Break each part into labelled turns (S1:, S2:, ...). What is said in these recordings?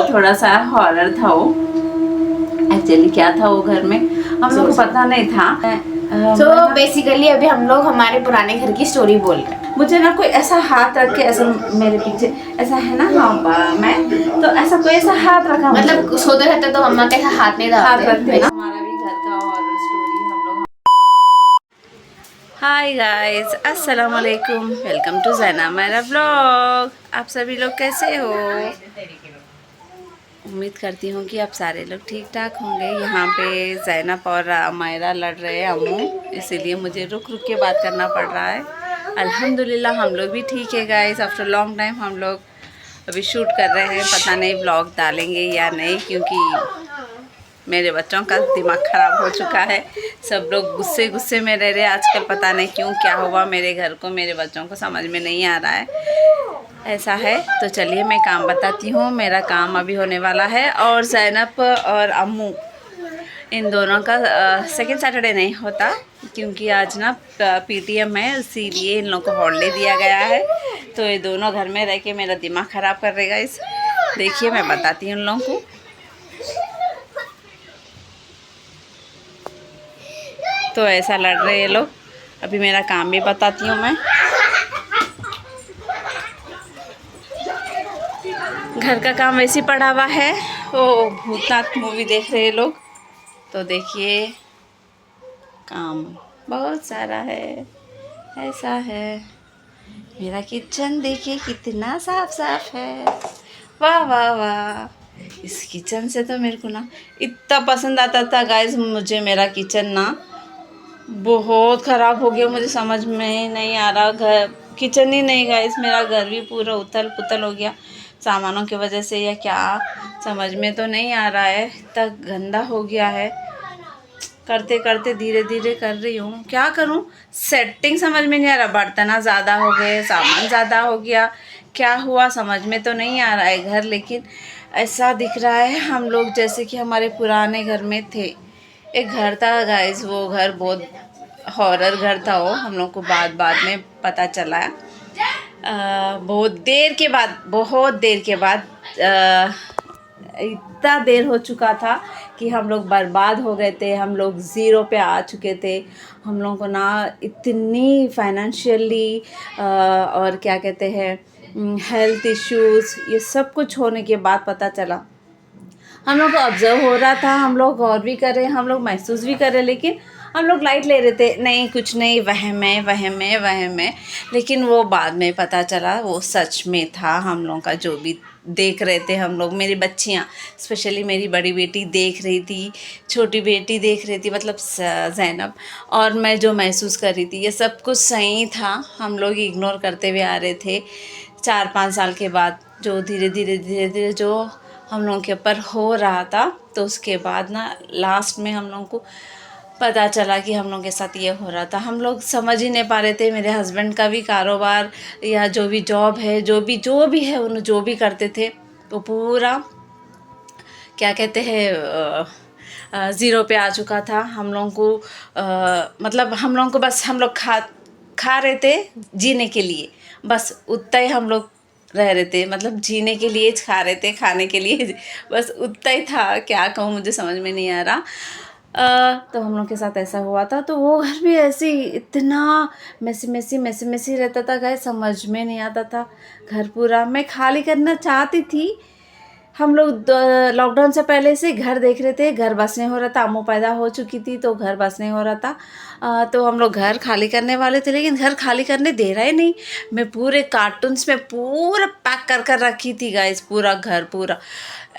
S1: थोड़ा सा हॉरर था वो। एक्चुअली क्या था वो घर में हम लोग को पता नहीं था।
S2: तो बेसिकली अभी हम लोग हमारे पुराने घर की स्टोरी बोल रहे हैं।
S1: मुझे ना कोई ऐसा हाथ रख के ऐसा मेरे पीछे ऐसा है ना, हाँ मैं तो ऐसा कोई ऐसा हाथ रखा,
S2: मतलब सोते रहते तो मम्मा कैसा हाथ नहीं
S1: हाथ
S2: दबाते
S1: रखते ना। हमारा भी घर का हॉरर स्टोरी हम लोग। हाय गाइस, अस्सलाम वालेकुम, वेलकम टू ज़ैना मेरा व्लॉग। आप सभी लोग कैसे हो? उम्मीद करती हूँ कि आप सारे लोग ठीक ठाक होंगे। यहाँ पे ज़ैनब और मायरा लड़ रहे हैं अम्मू, इसीलिए मुझे रुक रुक के बात करना पड़ रहा है। अल्हम्दुलिल्लाह हम लोग भी ठीक है गाइस। आफ्टर लॉन्ग टाइम हम लोग अभी शूट कर रहे हैं। पता नहीं व्लॉग डालेंगे या नहीं, क्योंकि मेरे बच्चों का दिमाग ख़राब हो चुका है। सब लोग गुस्से गुस्से में रह रहे हैं आजकल। पता नहीं क्यों, क्या हुआ मेरे घर को, मेरे बच्चों को समझ में नहीं आ रहा है। ऐसा है तो चलिए मैं काम बताती हूँ। मेरा काम अभी होने वाला है और ज़ैनब और अम्मू इन दोनों का सेकंड सैटरडे नहीं होता, क्योंकि आज ना पीटीएम है, इसीलिए इन लोगों को हॉलीडे दिया गया है। तो ये दोनों घर में रह के मेरा दिमाग ख़राब कर देगा। इस देखिए मैं बताती हूँ उन लोगों को। तो ऐसा लड़ रहे हैं लोग। अभी मेरा काम भी बताती हूँ मैं। घर का काम वैसे पड़ा हुआ है। वो भूतनाथ मूवी देख रहे हैं लोग। तो देखिए काम बहुत सारा है। ऐसा है मेरा किचन, देखिए कितना साफ साफ है। वाह वाह वाह। इस किचन से तो मेरे को ना इतना पसंद आता था गाइस। मुझे मेरा किचन ना बहुत ख़राब हो गया। मुझे समझ में ही नहीं आ रहा, घर किचन ही नहीं गाइस, मेरा घर भी पूरा उथल पुथल हो गया सामानों की वजह से, या क्या समझ में तो नहीं आ रहा है। इतना गंदा हो गया है। करते करते धीरे धीरे कर रही हूँ, क्या करूँ सेटिंग समझ में नहीं आ रहा। बर्तन ज़्यादा हो गए, सामान ज़्यादा हो गया, क्या हुआ समझ में तो नहीं आ रहा है घर। लेकिन ऐसा दिख रहा है हम लोग जैसे कि हमारे पुराने घर में थे। एक घर था गाइस, वो घर बहुत हॉरर घर था वो। हम लोग को बाद में पता चला, बहुत देर के बाद इतना देर हो चुका था कि हम लोग बर्बाद हो गए थे। हम लोग ज़ीरो पे आ चुके थे। हम लोगों को ना इतनी फाइनेंशियली और क्या कहते हैं हेल्थ इश्यूज़, ये सब कुछ होने के बाद पता चला। हम लोग को ऑब्ज़र्व हो रहा था, हम लोग गौर भी कर रहे, हम लोग महसूस भी कर रहे, लेकिन हम लोग लाइट ले रहे थे। नहीं कुछ नहीं, वहम है वहम है वहम है। लेकिन वो बाद में पता चला वो सच में था। हम लोगों का जो भी देख रहे थे हम लोग, मेरी बच्चियाँ स्पेशली मेरी बड़ी बेटी देख रही थी, छोटी बेटी देख रही थी, मतलब ज़ैनब, और मैं जो महसूस कर रही थी ये सब कुछ सही था। हम लोग इग्नोर करते हुए आ रहे थे। 4-5 साल के बाद जो धीरे धीरे जो हम लोगों के ऊपर हो रहा था, तो उसके बाद ना लास्ट में हम लोगों को पता चला कि हम लोगों के साथ ये हो रहा था। हम लोग समझ ही नहीं पा रहे थे। मेरे हस्बैंड का भी कारोबार या जो भी जॉब है, जो भी है, उन्हें जो भी करते थे तो पूरा क्या कहते हैं ज़ीरो पे आ चुका था। हम लोगों को मतलब हम लोगों को बस हम लोग खा रहे थे जीने के लिए, बस उतना ही हम लोग रह रहे थे। मतलब जीने के लिए खा रहे थे, खाने के लिए बस उतना ही था। क्या कहूँ मुझे समझ में नहीं आ रहा। तो हम लोग के साथ ऐसा हुआ था। तो वो घर भी ऐसे ही इतना मैसी रहता था गाइस, समझ में नहीं आता था। घर पूरा मैं खाली करना चाहती थी। हम लोग लॉकडाउन से पहले से घर देख रहे थे, घर बस नहीं हो रहा था। अम्मू पैदा हो चुकी थी तो घर बस नहीं हो रहा था। तो हम लोग घर खाली करने वाले थे, लेकिन घर खाली करने दे रहा ही नहीं। मैं पूरे कार्टून्स में पूरा पैक कर कर रखी थी गाइस, पूरा घर पूरा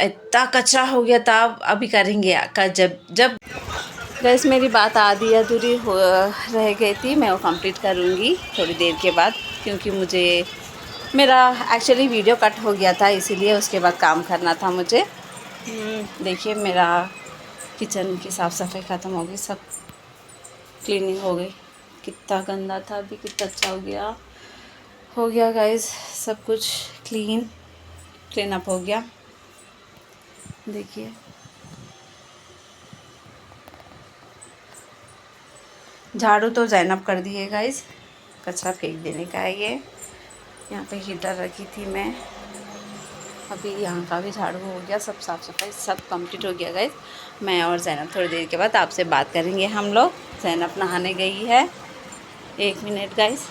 S1: इतना कचरा हो गया था। अभी करेंगे जब गाइस मेरी बात आधी अधूरी रह गई थी, मैं वो कंप्लीट करूँगी थोड़ी देर के बाद, क्योंकि मुझे मेरा एक्चुअली वीडियो कट हो गया था, इसीलिए उसके बाद काम करना था मुझे। देखिए मेरा किचन की साफ़ सफाई ख़त्म हो गई, सब क्लीनिंग हो गई। कितना गंदा था, अभी कितना अच्छा हो गया गाइस। सब कुछ क्लीन अप हो गया। देखिए झाड़ू तो ज़ैनब कर दी है गाइस, कचरा फेंक देने का है ये। यहाँ पे हीटर रखी थी मैं, अभी यहाँ का भी झाड़ू हो गया, सब साफ़ सफाई सब कंप्लीट हो गया गाइस। मैं और ज़ैनब थोड़ी देर के बाद आपसे बात करेंगे हम लोग। ज़ैनब नहाने गई है, 1 मिनट गाइस।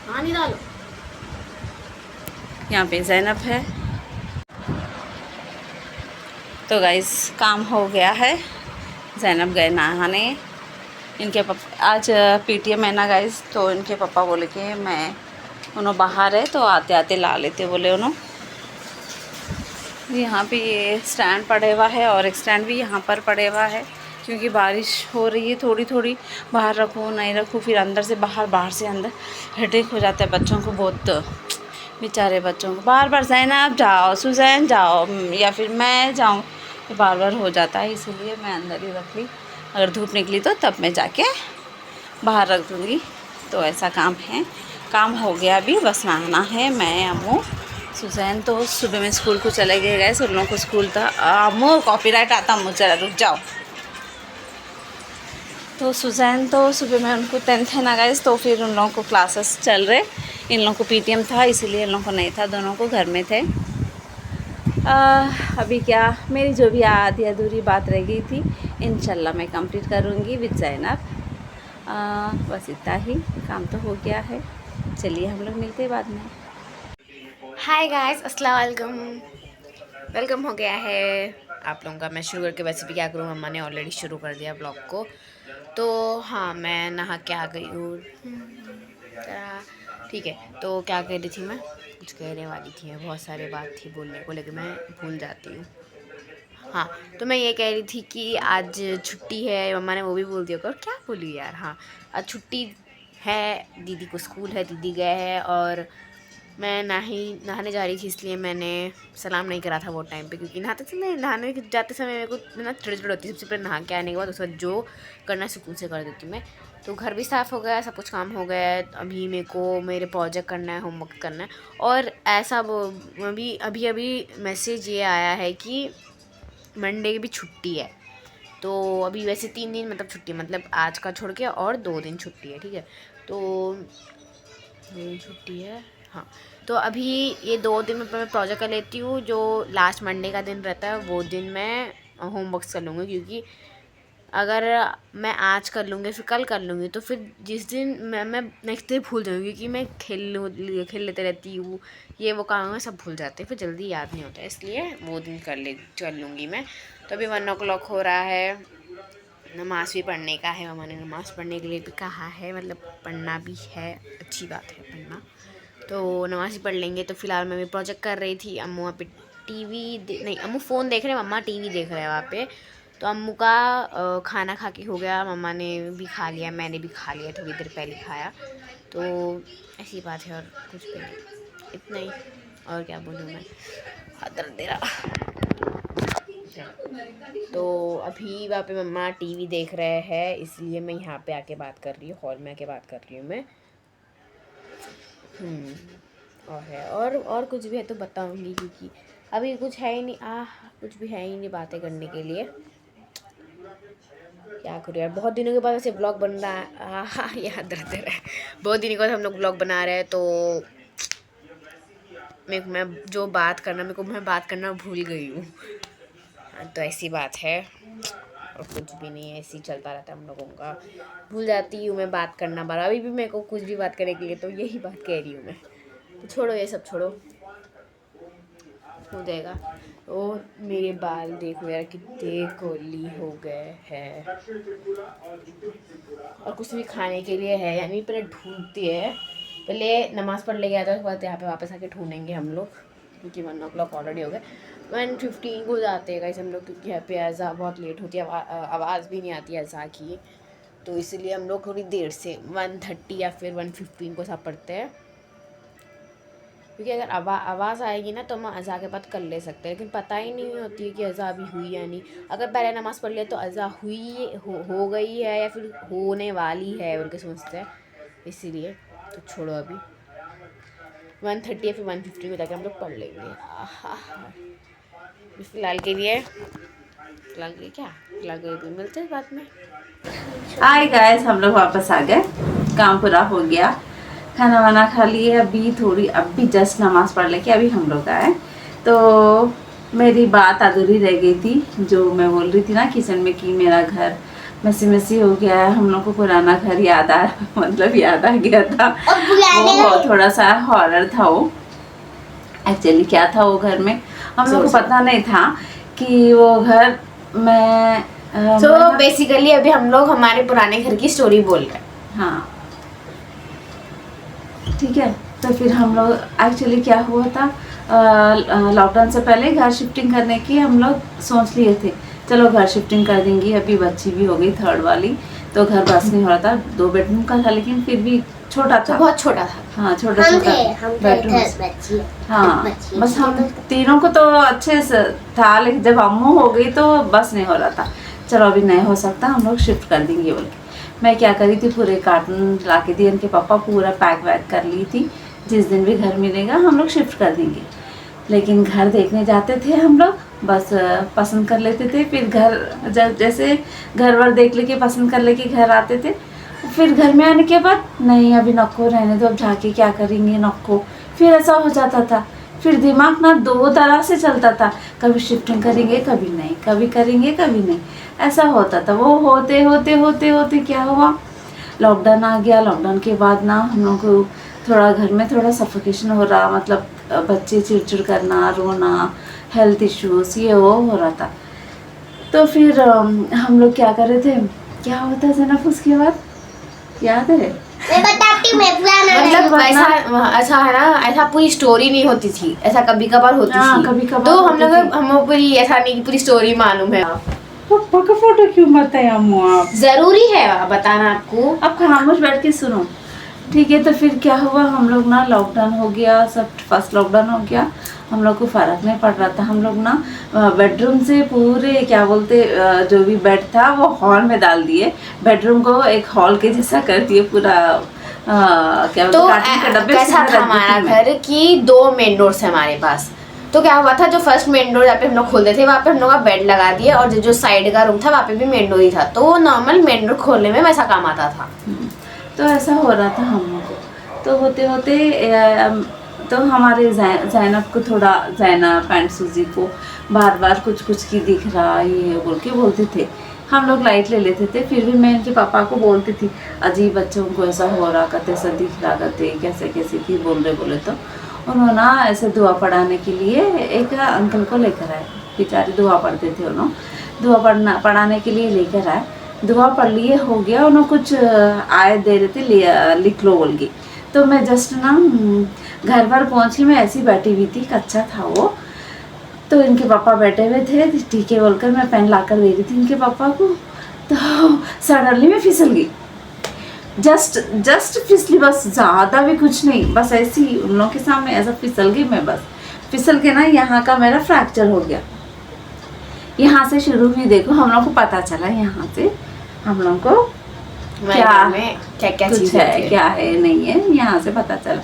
S2: हाँ नहीं डालो।
S1: यहाँ पे ज़ैनब है। तो गाइस काम हो गया है, ज़ैनब गए नहाने। इनके पापा आज पीटीएम है ना गाइस, तो इनके पापा बोले कि मैं उन्होंने बाहर है तो आते आते ला लेते बोले उन्होंने। यहाँ पे ये स्टैंड पड़े हुआ है और एक स्टैंड भी यहाँ पर पड़े हुआ है, क्योंकि बारिश हो रही है थोड़ी थोड़ी। बाहर रखूँ नहीं रखूँ, फिर अंदर से बाहर बाहर से अंदर हेडेक हो जाता है बच्चों को बहुत, बेचारे बच्चों को। बार बार ज़ैनब जाओ, सुजैन जाओ, या फिर मैं जाऊँ, तो बार बार हो जाता है। इसीलिए मैं अंदर ही रख ली, अगर धूप निकली तो तब मैं जाके बाहर रख दूँगी। तो ऐसा काम है, काम हो गया अभी, बस नहाना है। मैं अम्मू सुजैन तो सुबह में स्कूल को चले गए उन लोगों को स्कूल था। अम्मू कॉपीराइट आता अम्मू, जरा रुक जाओ। तो सुजैन तो सुबह में उनको 10th है ना गाइस, तो फिर उन लोगों को क्लासेस चल रहे। इन लोगों को पीटीएम था, इसीलिए इन लोगों को नहीं था, दोनों को घर में थे। अभी क्या, मेरी जो भी आधी अधूरी बात रह गई थी इंशाल्लाह मैं कंप्लीट करूँगी विद ज़ैनब। बस इतना ही, काम तो हो गया है। चलिए हम लोग मिलते हैं बाद में।
S2: हाय गाइस, अस्सलाम वालेकुम। वेलकम हो गया है आप लोगों का। मैं शुरू करके वैसे भी क्या करूँ, मम्मा ने ऑलरेडी शुरू कर दिया ब्लॉग को। तो हाँ, मैं नहा के आ गई हूँ। ठीक है, तो क्या कह रही थी मैं, कुछ कहने वाली थी मैं, बहुत सारी बात थी बोलने को, लेकिन मैं भूल जाती हूँ। हाँ, तो मैं ये कह रही थी कि आज छुट्टी है, मम्मा ने वो भी बोल दिया। और क्या बोली यार, हाँ आज छुट्टी है, दीदी को स्कूल है, दीदी गए हैं। और मैं नहाने जा रही थी, इसलिए मैंने सलाम नहीं करा था वो टाइम पे, क्योंकि नहाने जाते समय मेरे को ना चिड़चिड़ होती है। सबसे पहले नहा के आने के बाद उसके बाद जो करना सुकून से कर देती हूँ मैं। तो घर भी साफ़ हो गया, सब कुछ काम हो गया है। अभी मेरे को मेरे प्रोजेक्ट करना है, होमवर्क करना है। और ऐसा वो अभी मैसेज ये आया है कि मंडे की भी छुट्टी है। तो अभी वैसे 3 दिन मतलब छुट्टी, मतलब आज का छोड़ के और 2 दिन छुट्टी है, ठीक है। तो 2 दिन छुट्टी है, हाँ। तो अभी ये 2 दिन में मैं प्रोजेक्ट कर लेती हूँ। जो लास्ट मंडे का दिन रहता है वो दिन मैं होमवर्क कर लूँगी, क्योंकि अगर मैं आज कर लूँगी फिर कल कर लूँगी, तो फिर जिस दिन मैं नेक्स्ट डे भूल जाऊँगी, क्योंकि मैं खेल लेते रहती हूँ, ये वो काम है सब भूल जाते हैं, फिर जल्दी याद नहीं होता है, इसलिए वो दिन कर लूँगी मैं। तो अभी 1 o'clock हो रहा है, नमाज़ भी पढ़ने का है। मम्मा ने नमाज़ पढ़ने के लिए भी कहा है, मतलब पढ़ना भी है, अच्छी बात है पढ़ना। तो नमाज़ ही पढ़ लेंगे। तो फ़िलहाल मैं भी प्रोजेक्ट कर रही थी। अम्मू वहाँ पे नहीं, अम्मू फ़ोन देख रहे हैं, मम्मा टीवी देख रहे हैं वहाँ पे। तो अम्मू का खाना खा के हो गया, मम्मा ने भी खा लिया, मैंने भी खा लिया, थोड़ी देर पहले खाया। तो ऐसी बात है, और कुछ भी नहीं, इतना ही। और क्या बोलूँ मैं, दर्द दे रहा। तो अभी वहाँ पे मम्मा टीवी देख रहे हैं, इसलिए मैं यहाँ पे आके बात कर रही हूँ, हॉल में आके बात कर रही हूँ मैं। और है, और कुछ भी है तो बताऊँगी, क्योंकि अभी कुछ है ही नहीं, कुछ भी है ही नहीं बातें करने के लिए। क्या करूँ यार, बहुत दिनों के बाद वैसे ब्लॉग बन रहा है। यहाँ दर्द है, बहुत दिनों के बाद हम लोग ब्लॉग बना रहे हैं। तो मैं जो बात करना मैं बात करना भूल गई हूँ। तो ऐसी बात है, और कुछ भी नहीं है, ऐसे ही चलता रहता है हम लोगों का। भूल जाती हूँ मैं बात करना बार। अभी भी मेरे को कुछ भी बात करने के लिए तो यही बात कह रही हूँ मैं। तो छोड़ो, ये सब छोड़ो, हो जाएगा। ओ मेरे बाल देखो यार, कितने कोली हो गए हैं। और कुछ भी खाने के लिए है यानी, पहले ढूंढती है, पहले नमाज़ पढ़ ले गया था, उसके बाद यहाँ पे वापस आके ढूंढेंगे हम लोग, क्योंकि 1 o'clock ऑलरेडी हो गए। 1:15 को जाते हैं गाइस हम लोग, क्योंकि यहाँ पे अज़ा बहुत लेट होती है, आवाज़ भी नहीं आती अज़ा की। तो इसलिए हम लोग थोड़ी देर से 1:30 या फिर 1:15 को सब पढ़ते हैं, क्योंकि अगर आवाज़ आएगी ना तो हम अज़ा के बाद कर ले सकते हैं, लेकिन पता ही नहीं होती है कि अज़ा अभी हुई या नहीं। अगर पहले नमाज़ पढ़ लिया तो अज़ा हुई हो गई है या फिर होने वाली है बोल के सोचते हैं, इसीलिए। तो छोड़ो, अभी 1:30 या फिर 1:15 को जाके हम लोग पढ़ लेंगे। फ़िलहाल के लिए मिलते हैं बाद में।
S1: हाय गाइस, हम लोग वापस आ गए, काम पूरा हो गया। खाना वाना खा लिए, अभी जस्ट नमाज़ पढ़ लेके अभी हम लोग आए। तो मेरी बात अधूरी रह गई थी, जो मैं बोल रही थी ना किचन में कि मेरा घर मेसी मेसी हो गया है, हम लोग को पुराना घर याद आ याद आ गया था। वो थोड़ा सा हॉरर था वो। एक्चुअली क्या था वो घर में हम लोग को पता नहीं था कि वो घर में
S2: तो बेसिकली अभी हम लोग हमारे पुराने घर की स्टोरी बोल रहे हैं।
S1: हाँ ठीक है। तो फिर हम लोग एक्चुअली क्या हुआ था, लॉकडाउन से पहले घर शिफ्टिंग करने की हम लोग सोच लिए थे, चलो घर शिफ्टिंग कर देंगे, अभी बच्ची भी हो गई 3rd वाली, तो घर बस नहीं हो रहा था। 2 बेडरूम का था लेकिन फिर भी छोटा था,
S2: तो बहुत छोटा था।
S1: हाँ छोटा बेडरूम। हाँ बस हम तीनों को तो अच्छे से था, लेकिन जब अम्मू हो गई तो बस नहीं हो रहा था। चलो अभी नहीं हो सकता, हम लोग शिफ्ट कर देंगे बोल के मैं क्या करी थी, पूरे कार्टून ला के दिए इनके पापा, पूरा पैक वैक कर ली थी, जिस दिन भी घर मिलेगा हम लोग शिफ्ट कर देंगे। लेकिन घर देखने जाते थे हम लोग, बस पसंद कर लेते थे, फिर घर जैसे घर वर देख लेके पसंद कर लेके घर आते थे, फिर घर में आने के बाद नहीं अभी नको रहने दो, अब जाके क्या करेंगे नको, फिर ऐसा हो जाता था। फिर दिमाग ना 2 तरह से चलता था, कभी शिफ्टिंग करेंगे कभी नहीं, कभी करेंगे कभी नहीं, ऐसा होता था। वो होते होते होते होते क्या हुआ, लॉकडाउन आ गया। लॉकडाउन के बाद ना हम लोग को थोड़ा घर में थोड़ा सफोकेशन हो रहा, मतलब बच्चे चिड़चिड़ करना, रोना, हेल्थ इश्यूज ये वो हो रहा था। तो फिर हम लोग क्या कर रहे थे, क्या होता है जनाब उसके बाद याद है?
S3: मैं बताती हूँ, मैं
S2: मतलब ऐसा है ना, ऐसा पूरी स्टोरी नहीं होती थी, ऐसा कभी कभार होती थी।
S1: कभी कभार
S2: तो हम लोग हमें पूरी ऐसा नहीं कि पूरी स्टोरी मालूम है।
S1: पापा का फोटो क्यों बताए अम्मू आप?
S2: जरूरी है बताना आपको,
S1: अब खामोश बैठ के सुनो, ठीक है। तो फिर क्या हुआ, हम लोग ना लॉकडाउन हो गया, सब फर्स्ट लॉकडाउन हो गया, हम लोग को फ़र्क नहीं पड़ रहा था। हम लोग ना बेडरूम से पूरे क्या बोलते जो भी बेड था वो हॉल में डाल दिए, बेडरूम को एक हॉल के जैसा कर दिए पूरा। क्या
S2: तो
S1: बोलते
S2: कैसा था हमारा घर कि 2 मेन डोर्स है हमारे पास। तो क्या हुआ था, जो फर्स्ट मेन डोर जहाँ पे हम लोग खोलते थे वहाँ पे हम लोग का बेड लगा दिए, और जो साइड का रूम था वहाँ पे भी मेन डोर ही था, तो वो नॉर्मल मेन डोर खोलने में वैसा काम आता था।
S1: तो ऐसा हो रहा था हम लोग को। तो होते होते तो हमारे जैनब को थोड़ा, जैनब एंड सूजी को बार बार कुछ कुछ की दिख रहा ये बोल के बोलते थे। हम लोग लाइट ले लेते थे, फिर भी मैं इनके पापा को बोलती थी अजीब बच्चों को ऐसा हो रहा करते, ऐसा दिख रहा करते, कैसे कैसे की बोल रहे बोले। तो उन्होंने ऐसे दुआ पढ़ाने के लिए एक अंकल को लेकर आए, बेचारे दुआ पढ़ते थे, उन्होंने दुआ पढ़ाने के लिए लेकर आए। दुआ पढ़ लिए हो गया, उन्होंने कुछ आयत दे रहे थे, लिख लो बोल के। तो मैं जस्ट ना घर पर पहुँची, मैं ऐसी बैठी हुई थी, कच्चा था वो, तो इनके पापा बैठे हुए थे, ठीक है बोलकर मैं पेन ला कर दे रही थी इनके पापा को, तो सडनली मैं फिसल गई, जस्ट फिसली, बस ज़्यादा भी कुछ नहीं, बस ऐसी उन लोगों के सामने ऐसा फिसल गई मैं, बस फिसल के ना यहाँ का मेरा फ्रैक्चर हो गया। यहाँ से शुरू हुई, देखो हम लोग को पता चला यहाँ से हम लोग को क्या कुछ है क्या है नहीं है, यहाँ से पता चला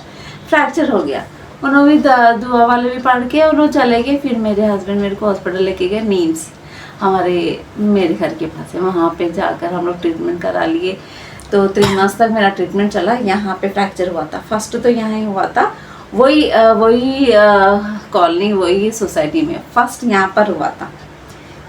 S1: फ्रैक्चर हो गया। उन्होंने भी दुआ वाले भी पढ़ के उन्होंने चले गए। फिर मेरे हस्बैंड मेरे को हॉस्पिटल लेके गए, नीम्स मेरे घर के पास है, वहाँ पे जाकर हम लोग ट्रीटमेंट करा लिए। तो 3 मास तक मेरा ट्रीटमेंट चला। यहाँ पे फ्रैक्चर हुआ था, फर्स्ट तो यहाँ ही हुआ था, वही कॉलोनी, वही सोसाइटी में फर्स्ट यहाँ पर हुआ था।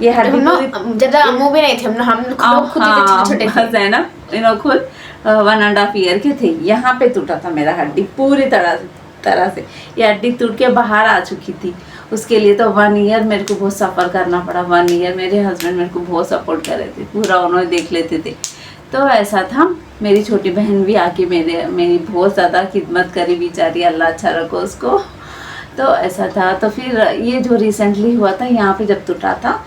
S1: ये हड्डी
S2: ज़्यादा अम्मू भी नहीं थे, हम लोग खुद छोटे
S1: थे ना, इन खुद 1.5 ईयर के थे। यहाँ पे टूटा था मेरा हड्डी पूरी तरह से, ये हड्डी टूट के बाहर आ चुकी थी। उसके लिए तो 1 ईयर मेरे को बहुत सफ़र करना पड़ा। 1 ईयर मेरे हस्बैंड मेरे को बहुत सपोर्ट कर रहे थे, पूरा उन्होंने देख लेते थे। तो ऐसा था। मेरी छोटी बहन भी आके मेरी बहुत ज़्यादा खिदमत करी बेचारी, अल्लाह अच्छा रखो उसको। तो ऐसा था। तो फिर ये जो रिसेंटली हुआ था, यहाँ पे जब टूटा था,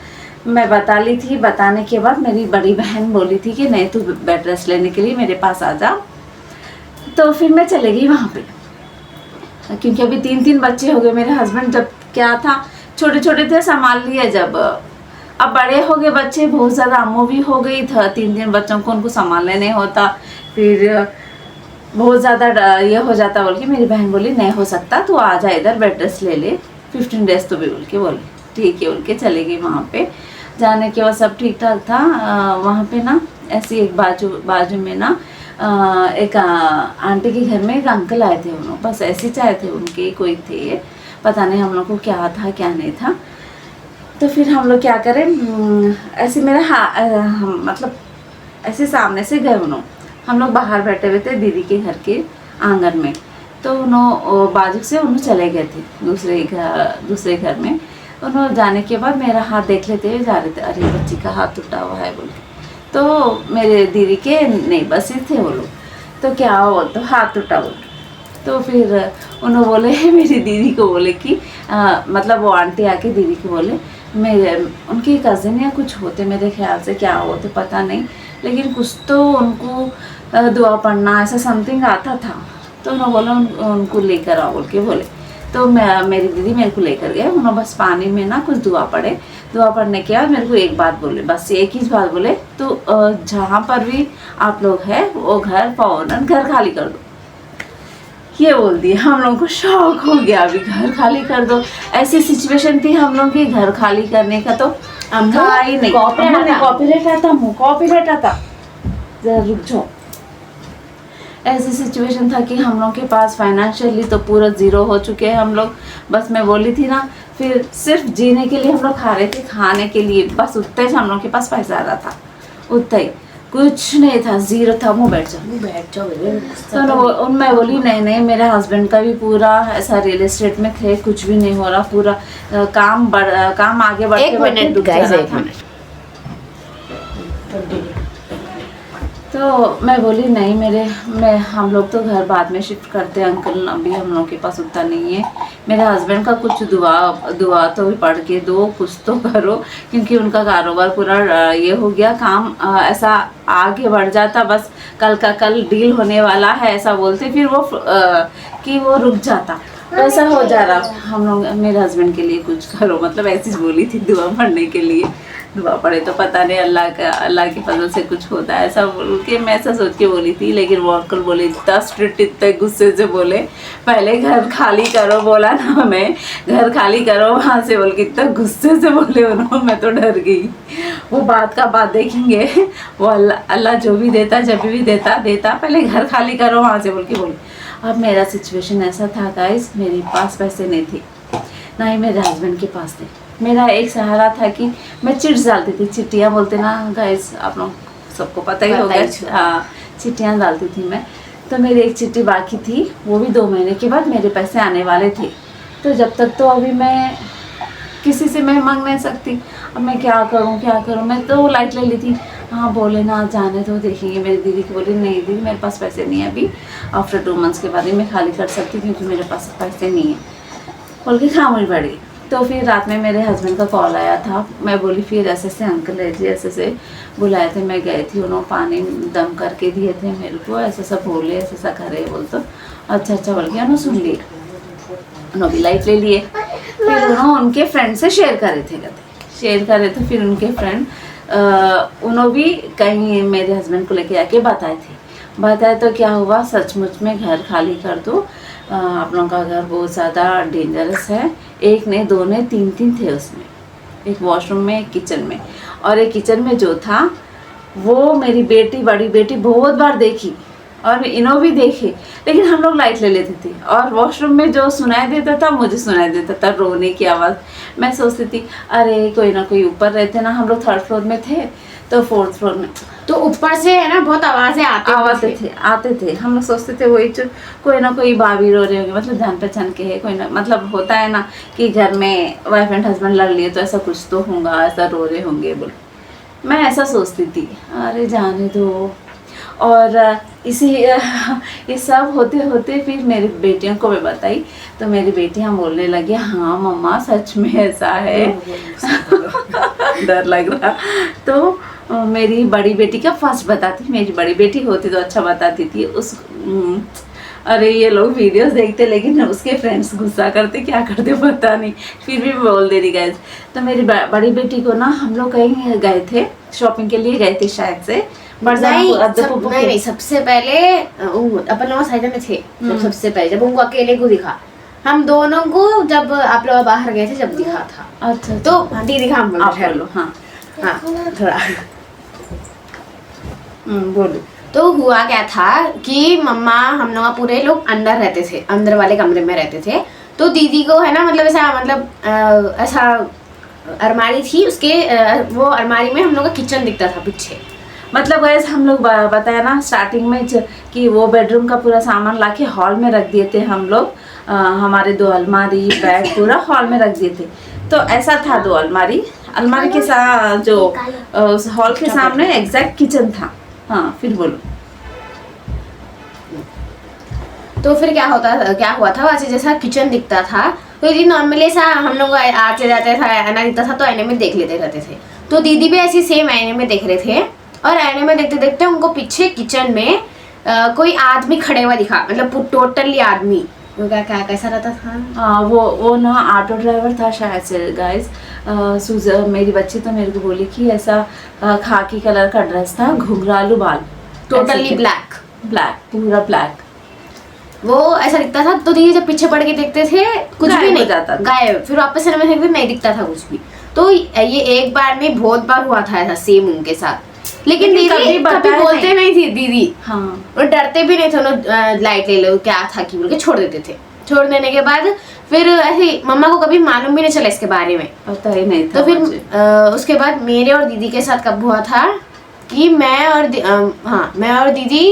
S1: मैं बता ली थी। बताने के बाद मेरी बड़ी बहन बोली थी कि नहीं तू बेड रेस्ट लेने के लिए मेरे पास आ जा। तो फिर मैं चले गई वहाँ पे, क्योंकि अभी 3 बच्चे हो गए। मेरे हस्बैंड जब क्या था छोटे छोटे थे, संभाल लिए। जब अब बड़े हो गए बच्चे, बहुत ज़्यादा अम्मू भी हो गई था, 3 बच्चों को उनको संभालने नहीं होता, फिर बहुत ज़्यादा ये हो जाता बोल के मेरी बहन बोली नहीं हो सकता, तू आ जा इधर बेड रेस्ट ले ले 15 डेज तो भी बोल के बोली ठीक है बोल के चले गई। वहाँ पे जाने के बाद सब ठीक ठाक था। वहाँ पे ना ऐसी एक बाजू में ना एक आंटी के घर में एक अंकल आए थे, उन्होंने बस ऐसे ही आए थे, उनके कोई थे, पता नहीं हम लोग को क्या था क्या नहीं था। तो फिर हम लोग क्या करें, ऐसे मेरा मतलब ऐसे सामने से गए उन्होंने, हम लोग बाहर बैठे हुए थे दीदी के घर के आंगन में। तो उन्होंने बाजू से उन्होंने चले गए थे दूसरे घर में। उन्होंने जाने के बाद मेरा हाथ देख लेते हुए जा रहे थे, अरे बच्ची का हाथ टूटा हुआ है बोल के। तो मेरे दीदी के नेबर्स ही थे वो लोग, तो क्या हो तो हाथ टूटा बोल के। तो फिर उन्होंने बोले मेरी दीदी को बोले कि मतलब वो आंटी आके दीदी को बोले मेरे उनके कज़न या कुछ होते, मेरे ख्याल से क्या होते पता नहीं, लेकिन कुछ तो उनको दुआ पढ़ना ऐसा समथिंग आता था। तो उन्होंने बोला उनको लेकर आओ बोल के बोले। तो मेरी दीदी मेरे को लेकर गए, उन्होंने बस पानी में ना कुछ दुआ पढ़े। दुआ पढ़ने के बाद मेरे को एक बात बोले, बस एक ही बात बोले, तो जहाँ पर भी आप लोग हैं वो घर फौरन घर खाली कर दो, ये बोल दिया। हम लोगों को शौक हो गया, अभी घर खाली कर दो। ऐसी सिचुएशन थी हम लोग की घर खाली करने का, तो था ही नहीं। कॉपीराइट आता, जरा रुक जाओ। ऐसी सिचुएशन था कि हम लोग के पास फाइनेंशियली तो पूरा ज़ीरो हो चुके हैं हम लोग। बस मैं बोली थी ना, फिर सिर्फ जीने के लिए हम लोग खा रहे थे, खाने के लिए बस उतना ही हम लोग के पास पैसा आ रहा था, उतना ही, कुछ नहीं था, ज़ीरो था। मुँह बैठ जाओ। तो मैं बोली नहीं, मेरे हस्बैंड का भी पूरा ऐसा रियल एस्टेट में थे, कुछ भी नहीं हो रहा, पूरा काम आगे बढ़ते तो मैं बोली नहीं, हम लोग तो घर बाद में शिफ्ट करते हैं अंकल, अभी हम लोग के पास उतना नहीं है। मेरे हस्बैंड का कुछ दुआ तो भी पढ़ के दो, कुछ तो करो, क्योंकि उनका कारोबार पूरा ये हो गया, काम ऐसा आगे बढ़ जाता, बस कल का कल डील होने वाला है ऐसा बोलते, फिर वो कि वो रुक जाता, ऐसा हो जा रहा। हम लोग मेरे हस्बैंड के लिए कुछ करो, मतलब ऐसी बोली थी दुआ पढ़ने के लिए। दुआ पढ़े तो पता नहीं अल्लाह की फजल से कुछ होता है ऐसा बोल के मैं ऐसा सोच के बोली थी। लेकिन वो अंकल बोले इतना स्ट्रिक्ट, इतने गुस्से से बोले, पहले घर खाली करो बोला ना, मैं घर खाली करो वहाँ से बोल के इतना गुस्से से बोले उन्होंने, मैं तो डर गई। वो बात का बात देखेंगे, वो अल्लाह जो भी देता जब भी देता पहले घर खाली करो वहाँ से बोल के बोले। अब मेरा सिचुएशन ऐसा था गाइस, मेरे पास पैसे नहीं थे, ना ही मेरे हस्बैंड के पास थे। मेरा एक सहारा था कि मैं चिट्स डालती थी, चिट्टियाँ बोलते ना गाइस, आप लोग सबको पता ही होगा। हाँ, चिट्टियाँ डालती थी मैं। तो मेरी एक चिट्ठी बाकी थी, वो भी 2 महीने के बाद मेरे पैसे आने वाले थे। तो जब तक तो अभी मैं किसी से मैं मांग नहीं सकती, अब मैं क्या करूँ। मैं तो लाइट ले ली थी, हाँ बोले ना जाने दो देखेंगे। मेरी दीदी को बोली नहीं दीदी मेरे पास पैसे नहीं है अभी, आफ्टर 2 मंथ्स के बाद ही मैं खाली कर सकती क्योंकि मेरे पास पैसे नहीं है बोल के खामोश पड़ी। तो फिर रात में मेरे हस्बैंड का कॉल आया था, मैं बोली फिर ऐसे अंकल है जी ऐसे बुलाए थे, मैं गई थी, उन्होंने पानी दम करके दिए थे मेरे को, ऐसा बोले ऐसा करे बोल, तो अच्छा बोल के उन्होंने सुन लिया, उन्होंने भी लाइट ले लिए। फिर उन्होंने उनके फ्रेंड से शेयर करे थे, फिर उनके फ्रेंड उन्होंने भी कहीं मेरे हस्बैंड को लेके आके बताए तो क्या हुआ, सचमुच में घर खाली कर दो, आप लोगों का घर बहुत ज़्यादा डेंजरस है। एक ने 2 ने 3 थे उसमें, एक वॉशरूम में एक किचन में, और एक किचन में जो था वो मेरी बड़ी बेटी बहुत बार देखी और इन्हों भी देखे, लेकिन हम लोग लाइट ले लेते थे। और वॉशरूम में जो सुनाई देता था मुझे सुनाई देता था रोने की आवाज़। मैं सोचती थी अरे कोई ना कोई ऊपर रहते ना, हम लोग 3rd फ्लोर में थे तो 4th फ्लोर में,
S2: तो ऊपर से है ना बहुत आवाज़ें
S1: आते थे। हम लोग सोचते थे वही कोई ना कोई भाभी रो रहे होंगे, मतलब जान पहचान के है कोई ना, मतलब होता है ना कि घर में वाइफ एंड हस्बैंड लड़ लिए तो ऐसा कुछ तो होगा, ऐसा रो रहे होंगे बोल, मैं ऐसा सोचती थी। अरे जाने दो। और ये सब होते फिर मेरी बेटियों को मैं बताई तो मेरी बेटियां बोलने लगी हाँ मम्मा सच में ऐसा है। डर लग रहा। तो मेरी बड़ी बेटी का फर्स्ट बताती, मेरी बड़ी बेटी होती तो अच्छा बताती थी अरे ये लोग वीडियोस देखते लेकिन उसके फ्रेंड्स गुस्सा करते क्या करते पता नहीं, फिर भी बोल दे रही गाइस। तो मेरी बड़ी बेटी को ना हम लोग कहीं गए थे, शॉपिंग के लिए गए थे शायद से,
S2: नहीं सबसे पहले अपन लोग साइड में थे, सबसे पहले जब उनको अकेले को दिखा, हम दोनों को जब आप लोग बाहर गए थे जब दिखा था।
S1: अच्छा
S2: तो दीदी का हम
S1: बोलो। हाँ
S2: थोड़ा
S1: बोलो।
S2: तो हुआ क्या था कि मम्मा हम लोग पूरे लोग अंदर रहते थे, अंदर वाले कमरे में रहते थे। तो दीदी को है ना मतलब ऐसा मतलब ऐसा अलमारी थी उसके वो अलमारी में हम लोग का किचन दिखता था पीछे।
S1: मतलब वैसे हम लोग बताया ना स्टार्टिंग में कि वो बेडरूम का पूरा सामान लाके हॉल में रख दिए थे हम लोग। हमारे 2 अलमारी बेड पूरा हॉल में रख दिए थे। तो ऐसा था 2 अलमारी के साथ जो उस हॉल के सामने एग्जैक्ट किचन था। हाँ फिर बोलो।
S2: तो फिर क्या हुआ था वैसे जैसा किचन दिखता था तो दीदी नॉर्मली ऐसा हम लोग आते जाते था, आईना दिखता था तो आईने में देख लेते रहते थे। तो दीदी भी ऐसी सेम आईने में देख रहे थे और आईने में देखते देखते उनको पीछे किचन में कोई आदमी खड़े हुआ दिखा, मतलब टोटली आदमी। वो क्या कैसा रहता था?
S1: वो ना ऑटो ड्राइवर था शायद से गाइस। मेरी बच्ची तो मेरे को बोली कि ऐसा खाकी कलर का ड्रेस था, घुंघरालू बाल,
S2: टोटली ब्लैक
S1: पूरा ब्लैक
S2: वो ऐसा दिखता था। तो दीदी जब पीछे पड़ के देखते थे कुछ भी नहीं
S1: जाता,
S2: गायब। फिर वापस से देखते नहीं दिखता था कुछ भी। तो ये एक बार नहीं बहुत बार हुआ था ऐसा सेम उनके साथ। लेकिन दीदी कभी बोलते नहीं थी दीदी।
S1: हाँ
S2: और डरते भी नहीं थे, लाइट ले लो क्या था कि बोल के छोड़ देते थे। छोड़ देने के बाद फिर ऐसे मम्मा को कभी मालूम भी नहीं चला इसके बारे में,
S1: पता ही नहीं था।
S2: तो फिर उसके बाद मेरे और दीदी के साथ कब हुआ था कि मैं और दीदी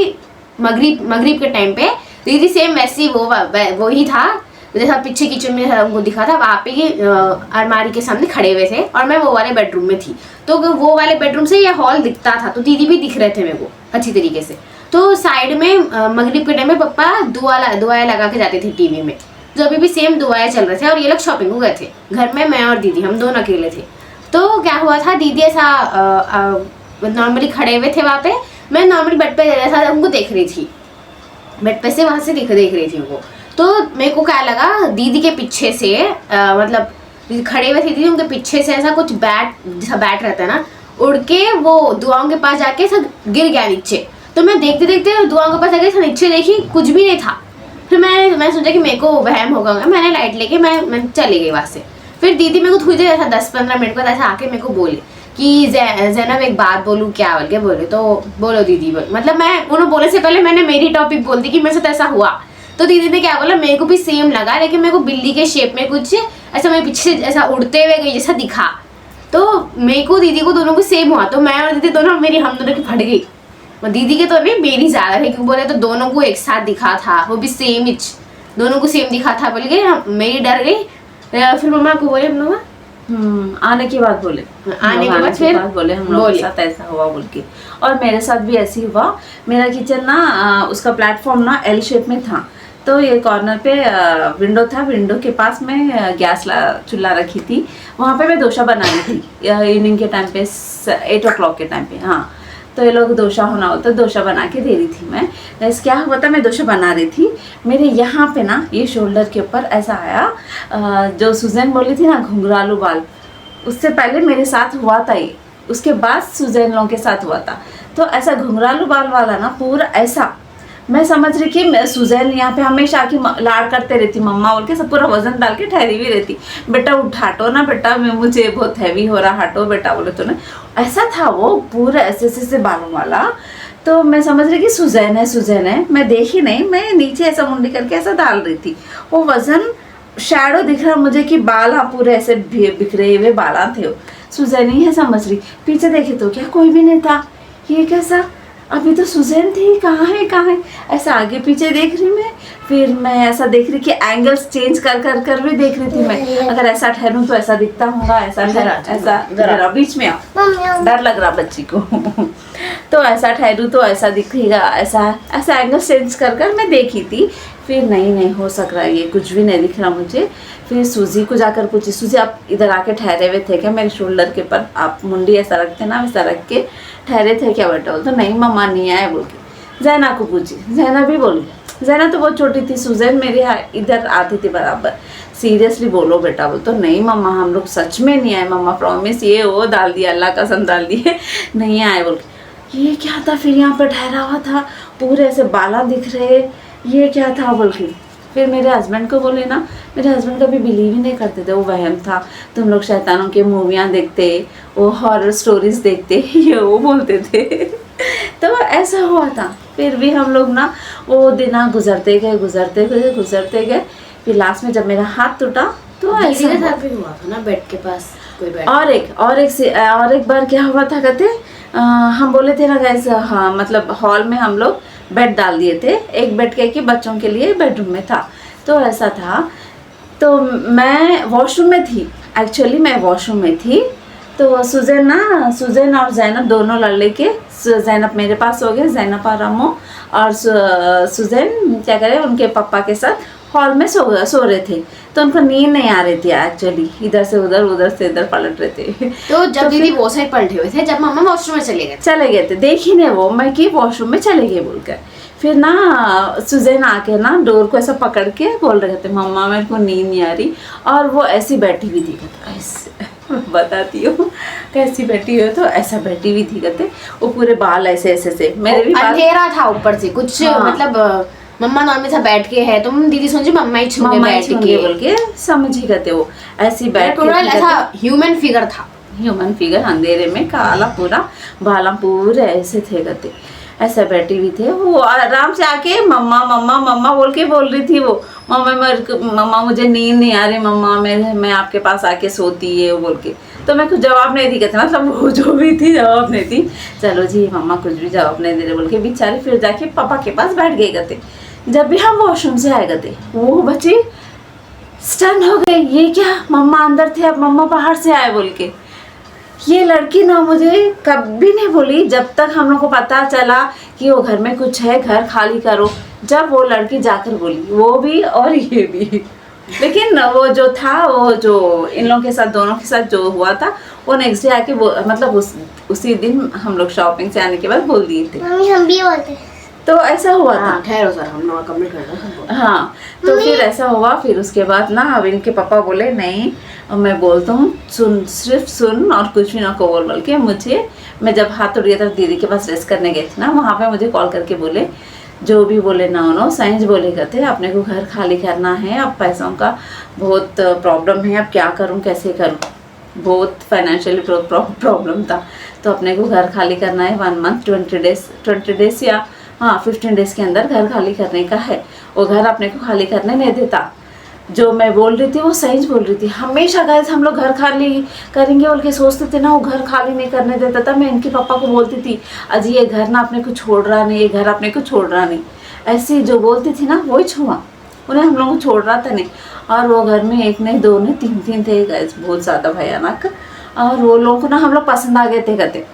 S2: मगरिब के टाइम पे, दीदी सेम वैसी वो ही था जैसा पीछे किचन में हमको दिखा था, वहाँ पे ही अलमारी के सामने खड़े हुए थे और मैं वो वाले बेडरूम में थी। तो वो वाले बेडरूम से ये हॉल दिखता था तो दीदी भी दिख रहे थे मेरे को अच्छी तरीके से। तो साइड में मगरिब के टाइम में पापा दुआएं लगा के जाते थे टीवी में, जो अभी भी सेम दुआएं चल रहे थे। और ये लोग शॉपिंग को गए थे घर में, मैं और दीदी हम दोनों अकेले थे। तो क्या हुआ था, दीदी ऐसा नॉर्मली खड़े हुए थे वहाँ पे, मैं नॉर्मली बेड पे ऐसा उनको देख रही थी, बेड पे से वहाँ से देख रही थी उनको। तो मेरे को क्या लगा दीदी के पीछे से मतलब खड़े हुए थे दीदी, उनके पीछे से ऐसा कुछ जैसा बैट रहता है ना, उड़ के वो दुआओं के पास जाके ऐसा गिर गया नीचे। तो मैं देखते देखते दुआओं के पास जाके नीचे देखी, कुछ भी नहीं था। फिर मैं सोचा कि मेरे को वहम होगा, मैंने लाइट लेके मैं चली गई वहाँ से। फिर दीदी मेरे को थोड़ी देर ऐसा 10-15 मिनट बाद ऐसा आके मेरे को बोली कि ज़ैनब एक बात बोलूँ क्या बोल के बोले। तो बोलो दीदी मतलब मैं उन्होंने बोलने से पहले मैंने मेरी टॉपिक बोल दी कि मेरे साथ ऐसा हुआ। तो दीदी ने क्या बोला, मेरे को भी सेम लगा लेकिन मेरे को बिल्ली के शेप में कुछ ऐसा मेरे पीछे ऐसा उड़ते हुए गई जैसा दिखा। तो मेरे को दीदी को दोनों को सेम हुआ। तो मैं और दीदी दोनों हम दोनों की फट गई। दीदी के तो नहीं मेरी ज़्यादा है क्योंकि बोले तो दोनों को एक साथ दिखा था, वो भी सेम ही दोनों को सेम दिखा था बोल के मेरी डर गई। फिर मम्मा को बोले हम लोग
S1: आने के बाद बोले हम लोग के साथ ऐसा हुआ बोल के। और मेरे साथ भी ऐसे ही हुआ। मेरा किचन ना उसका प्लेटफॉर्म ना एल शेप में था। तो ये कॉर्नर पे विंडो था, विंडो के पास में गैस चूल्हा रखी थी, वहाँ पे मैं डोसा बना रही थी इवनिंग के टाइम पे 8 o'clock के टाइम पे। हाँ तो ये लोग डोसा होना होता, डोसा बना के दे रही थी मैं। क्या हुआ था, मैं डोसा बना रही थी, मेरे यहाँ पे ना ये शोल्डर के ऊपर ऐसा आया जो सुजैन बोली थी ना घुंघरालू बाल, उससे पहले मेरे साथ हुआ था ये, उसके बाद सुजैन लोगों के साथ हुआ था। तो ऐसा घुंघरालू बाल वाला ना पूरा ऐसा, मैं समझ रही कि मैं सुजैन यहाँ पे हमेशा आके लाड़ करते रहती मम्मा बोल के, सब पूरा वजन डाल के ठहरी हुई रहती, बेटा उठ हटो ना बेटा, मैं मुझे बहुत हैवी हो रहा, हटो बेटा बोले तो ना। ऐसा था वो पूरा ऐसे बालों वाला। तो मैं समझ रही कि सुजैन है, मैं देखी नहीं, मैं नीचे ऐसा मुंडी करके ऐसा डाल रही थी, वो वजन शैडो दिख रहा मुझे कि बाल पूरे ऐसे बिखरे हुए बाला थे, वो सुजैन ही है समझ रही। पीछे देखे तो क्या कोई भी नहीं था, ये कैसा, अभी तो सुजैन थी, कहाँ है ऐसा आगे पीछे देख रही मैं। फिर मैं ऐसा देख रही कि एंगल्स चेंज कर भी देख रही थी मैं, अगर ऐसा ठहरूं तो ऐसा दिखता होगा, ऐसा जरा बीच में आओ, डर लग रहा बच्ची को तो ऐसा ठहरूं तो ऐसा दिखेगा, ऐसा एंगल चेंज कर मैं देखी थी। फिर नहीं हो सक रहा, ये कुछ भी नहीं दिख रहा मुझे। फिर सूजी को जाकर पूछी, सूजी आप इधर आके ठहरे हुए थे क्या मेरे शोल्डर के पर, आप मुंडी ऐसा रखते ना वैसा रख के ठहरे थे क्या बेटा? तो नहीं मम्मा नहीं आए बोल के जैना को पूछी, जैना भी बोली, जैना तो बहुत छोटी थी, सुजैन मेरे इधर आती थी बराबर। सीरियसली बोलो बेटा, बोल तो नहीं मम्मा हम लोग सच में नहीं आए मम्मा, प्रॉमिस, ये वो डाल दिया, अल्लाह कसम डाल दिए, नहीं आए बोल के। ये क्या था, फिर यहाँ पर ठहरा हुआ था, पूरे ऐसे बाला दिख रहे, ये क्या था बोल के। फिर मेरे हस्बैंड को बोले ना, मेरे हस्बैंड कभी बिलीव ही नहीं करते थे, वो वहम था, तुम लोग शैतानों की मूवियाँ देखते, वो हॉरर स्टोरीज देखते, ये वो बोलते थे तो ऐसा हुआ था। फिर भी हम लोग ना वो दिन गुजरते गए। फिर लास्ट में जब मेरा हाथ टूटा तो ऐसा
S2: के
S1: हुआ।
S2: साथ भी हुआ था ना, बेड के पास कोई बैठ।
S1: और एक बार क्या हुआ था कहते, हम बोले थे ना गैस, हाँ मतलब हॉल में हम लोग बेड डाल दिए थे, एक बेड के बच्चों के लिए बेडरूम में था। तो ऐसा था, तो मैं वॉशरूम में थी, एक्चुअली मैं वॉशरूम में थी। तो सुजैन और जैनब दोनों लड़ के, जैनब मेरे पास हो गए, जैनब और अम्मू, और सुजैन क्या करे उनके पापा के साथ हॉल में सो रहे थे। तो उनको नींद नहीं आ रही थी एक्चुअली, इधर से उधर पलट रहे थे।
S2: तो जब दीदी वो साइड पलटे हुए थे, जब मम्मा वॉशरूम में चले गए
S1: थे, देखी नहीं वो मैं कि वॉशरूम में चले गए बोलकर। फिर ना सुजैन आके ना डोर को ऐसा पकड़ के बोल रहे थे, मम्मा मेरे को नींद नहीं आ रही। और वो ऐसी बैठी हुई थी, ऐसे बताती हूँ कैसी बैठी हुई, तो ऐसा बैठी हुई थी कहते, वो पूरे बाल ऐसे से, मेरे भी बाल
S2: अंधेरा था ऊपर से कुछ,
S1: हाँ।
S2: मतलब मम्मा नॉर्मल सा बैठ के है, तो दीदी सोची मम्मा ही छूंगे बैठ के
S1: बोल के समझ ही कहते, वो ऐसी बैठ
S2: के ऐसा ह्यूमन फिगर था,
S1: ह्यूमन फिगर अंधेरे में, काला पूरा, बाला पूरे ऐसे थे कहते, ऐसा बैठी हुई थे। वो आराम से आके मम्मा बोल रही थी वो, मम्मा मुझे नींद नहीं आ रही मम्मा, मैं आपके पास आके सोती है बोल के। तो मैं कुछ जवाब नहीं दी कहते, मतलब वो जो भी थी जवाब नहीं दी, चलो जी मम्मा कुछ भी जवाब नहीं दे रहे बोल के बेचारी फिर जाके पापा के पास बैठ गए कहते। जब भी हम वॉशरूम से आए कहते, वो बच्चे स्टन हो गए, ये क्या, मम्मा अंदर थे अब मम्मा बाहर से आए बोल के। ये लड़की ना मुझे कभी नहीं बोली जब तक हम लोग को पता चला कि वो घर में कुछ है, घर खाली करो। जब वो लड़की जाकर बोली, वो भी और ये भी, लेकिन वो जो था, वो जो इन लोगों के साथ, दोनों के साथ जो हुआ था, वो नेक्स्ट डे आके वो मतलब उसी दिन हम लोग शॉपिंग से आने के बाद बोल दिए थे।
S3: मम्मी हम भी बोलते,
S1: तो ऐसा हुआ था।
S2: ठहरो सर, हम लोग कंप्लीट कर रहे हैं।
S1: हाँ, तो फिर ऐसा हुआ। फिर उसके बाद ना अब इनके पापा बोले नहीं, मैं बोलता हूँ सिर्फ सुन और कुछ भी ना को बोल के मुझे। मैं जब हाथ उड़ गया था दीदी के पास रेस्ट करने गए थे ना, वहाँ पे मुझे कॉल करके बोले, जो भी बोले ना उन्होंने साइंस बोले कहते, अपने को घर खाली करना है, अब पैसों का बहुत प्रॉब्लम है, अब क्या करूँ कैसे करूँ, बहुत फाइनेंशियली प्रॉब्लम था। तो अपने को घर खाली करना है, 1 मंथ 20 डेज या 15 डेज के अंदर घर खाली करने का है। वो घर अपने को खाली करने नहीं देता। जो मैं बोल रही थी वो सही बोल रही थी। हमेशा गाइस हम लोग घर खाली करेंगे बोल के सोचते थे ना, वो घर खाली नहीं करने देता था। मैं इनके पापा को बोलती थी, अजी ये घर ना अपने को छोड़ रहा नहीं, ये घर अपने को छोड़ रहा नहीं, ऐसी जो बोलती थी ना वही छुआ, उन्हें हम लोग को छोड़ रहा था नहीं। और वो घर में एक नहीं, दो नहीं, 3 थे गाइस, बहुत ज़्यादा भयानक। और वो लोगों को ना हम लोग पसंद आ गए थे कहते,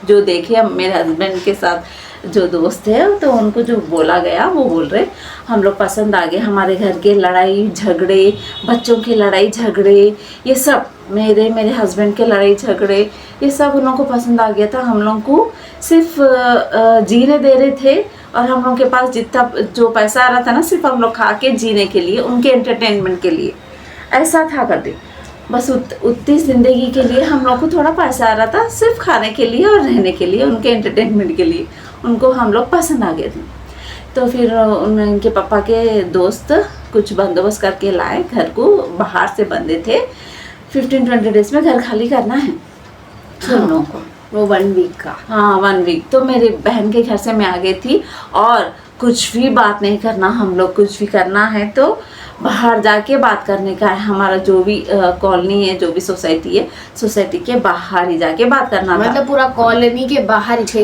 S1: जो देखे मेरे हस्बैंड के साथ जो दोस्त है, तो उनको जो बोला गया वो बोल रहे हम लोग पसंद आ गए। हमारे घर के लड़ाई झगड़े, बच्चों के लड़ाई झगड़े, ये सब मेरे हस्बैंड के लड़ाई झगड़े, ये सब उन लोगों को पसंद आ गया था। हम लोग को सिर्फ जीने दे रहे थे, और हम लोग के पास जितना जो पैसा आ रहा था ना, सिर्फ हम लोग खा के जीने के लिए, उनके एंटरटेनमेंट के लिए, ऐसा था करते। बस उतनी ज़िंदगी के लिए हम लोग को थोड़ा पैसा आ रहा था, सिर्फ खाने के लिए और रहने के लिए, उनके एंटरटेनमेंट के लिए उनको हम लोग पसंद आ गए थे। तो फिर उनके पापा के दोस्त कुछ बंदोबस्त करके लाए, घर को बाहर से बंदे थे। 15-20 डेज में घर खाली करना है दोनों को,
S2: वो 1 वीक का।
S1: हाँ 1 वीक। तो मेरी बहन के घर से मैं आ गई थी, और कुछ भी बात नहीं करना, हम लोग कुछ भी करना है तो बाहर जाके बात करने का है। हमारा जो भी कॉलोनी है, जो भी सोसाइटी है, सोसाइटी के बाहर ही जाके बात करना था।
S2: मतलब पूरा कॉलोनी के बाहर 6